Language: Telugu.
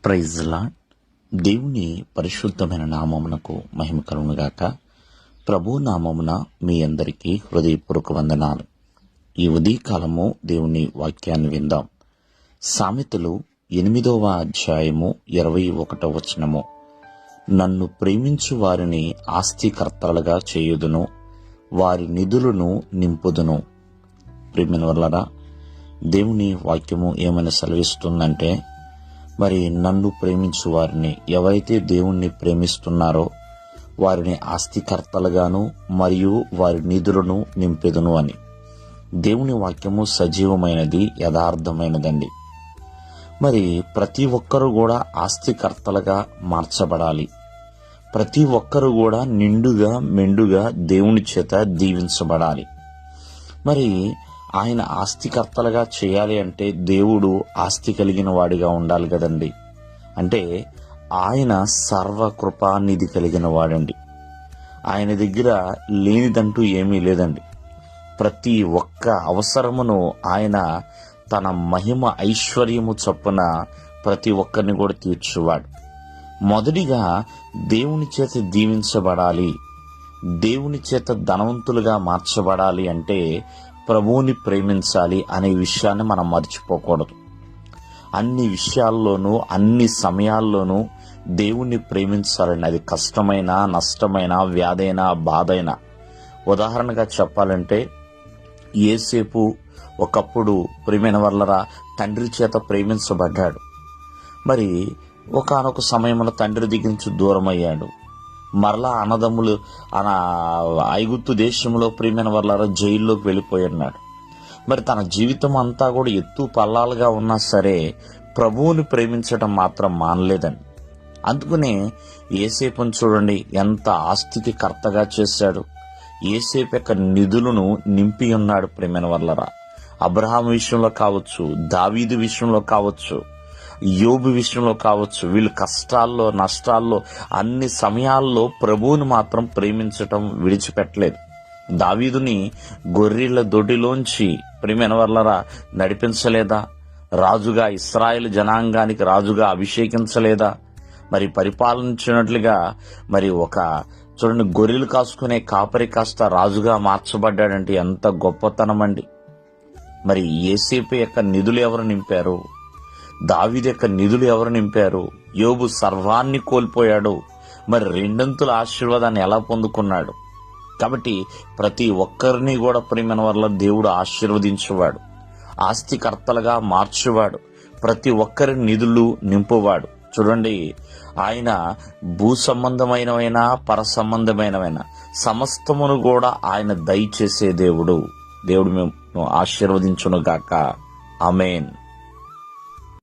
Praise lord. దేవుని పరిశుద్ధమైన నామమునకు మహిమ కలుగునుగాక. ప్రభు నామమున మీ అందరికీ హృదయపూర్వక వందనాలు. ఈ ఉదయకాలము దేవుని వాక్యాన్ని విందాం. సామెతలు 8వ అధ్యాయము 21వ వచనము. నన్ను ప్రేమించు వారిని ఆస్తికర్తలుగా చేయుదును, వారి నిధులను నింపుదును. ప్రియమైన వర్లారా, దేవుని వాక్యము ఏమైనా సెలవిస్తుందంటే, మరి నన్ను ప్రేమించు వారిని, ఎవరైతే దేవుణ్ణి ప్రేమిస్తున్నారో వారిని ఆస్తికర్తలుగాను మరియు వారి నిధులను నింపెదును అని. దేవుని వాక్యము సజీవమైనది, యథార్థమైనదండి. మరి ప్రతి ఒక్కరూ కూడా ఆస్తికర్తలుగా మార్చబడాలి. ప్రతి ఒక్కరూ కూడా నిండుగా మెండుగా దేవుని చేత దీవించబడాలి. మరి ఆయన ఆస్తికర్తలుగా చేయాలి అంటే దేవుడు ఆస్తి కలిగిన వాడిగా ఉండాలి కదండి. అంటే ఆయన సర్వకృపానిధి కలిగిన వాడండి. ఆయన దగ్గర లేనిదంటూ ఏమీ లేదండి. ప్రతి ఒక్క అవసరమును ఆయన తన మహిమ ఐశ్వర్యము చొప్పున ప్రతి ఒక్కరిని కూడా తీర్చువాడు. మొదటిగా దేవుని చేత దీవించబడాలి, దేవుని చేత ధనవంతులుగా మార్చబడాలి అంటే ప్రభువుని ప్రేమించాలి అనే విషయాన్ని మనం మర్చిపోకూడదు. అన్ని విషయాల్లోనూ అన్ని సమయాల్లోనూ దేవుణ్ణి ప్రేమించాలని, అది కష్టమైన, నష్టమైన, వ్యాధైనా, బాధైనా. ఉదాహరణగా చెప్పాలంటే, యేసేపు ఒకప్పుడు ప్రియమైన వర్లరా తండ్రి చేత ప్రేమించబడ్డాడు. మరి ఒకానొక సమయంలో తండ్రి దగ్గర నుంచి దూరం అయ్యాడు. మరలా అన్నదమ్ములు ఐగుప్తు దేశంలో ప్రియమైన వర్లారా జైల్లోకి వెళ్ళిపోయినాడు. మరి తన జీవితం అంతా కూడా ఎత్తు పల్లాలుగా ఉన్నా సరే ప్రభువుని ప్రేమించడం మాత్రం మానలేదండి. అందుకనే యేసేపుని చూడండి, ఎంత ఆస్తికి కర్తగా చేశాడు. యేసేపు యొక్క నిధులను నింపి ఉన్నాడు ప్రియమైన వర్లారా. అబ్రహాం విషయంలో కావచ్చు, దావీదు విషయంలో కావచ్చు, యోబు విషయంలో కావచ్చు, వీళ్ళు కష్టాల్లో, నష్టాల్లో, అన్ని సమయాల్లో ప్రభువుని మాత్రం ప్రేమించటం విడిచిపెట్టలేదు. దావీదుని గొర్రెల దొడ్డిలోంచి ప్రియమైన వర్లరా నడిపించలేదా? రాజుగా, ఇశ్రాయేలు జనాంగానికి రాజుగా అభిషేకించలేదా? మరి పరిపాలించినట్లుగా మరి చూడండి, గొర్రెలు కాసుకునే కాపరి కాస్త రాజుగా మార్చబడ్డాడంటే ఎంత గొప్పతనం అండి. మరి యేసేపు యొక్క నిధులు ఎవరు నింపారు? దావీదు యొక్క నిధులు ఎవరు నింపారు? యోబు సర్వాన్ని కోల్పోయాడు, మరి రెండంతుల ఆశీర్వాదాన్ని ఎలా పొందుకున్నాడు? కాబట్టి ప్రతి ఒక్కరిని కూడా ప్రియమైన వల్ల దేవుడు ఆశీర్వదించేవాడు, ఆస్తికర్తలుగా మార్చేవాడు, ప్రతి ఒక్కరి నిధులు నింపువాడు. చూడండి, ఆయన భూ సంబంధమైనవైనా పర సంబంధమైనవైనా సమస్తమును కూడా ఆయన దయచేసే దేవుడు. దేవుడు మేము ఆశీర్వదించును గాక. ఆమేన్.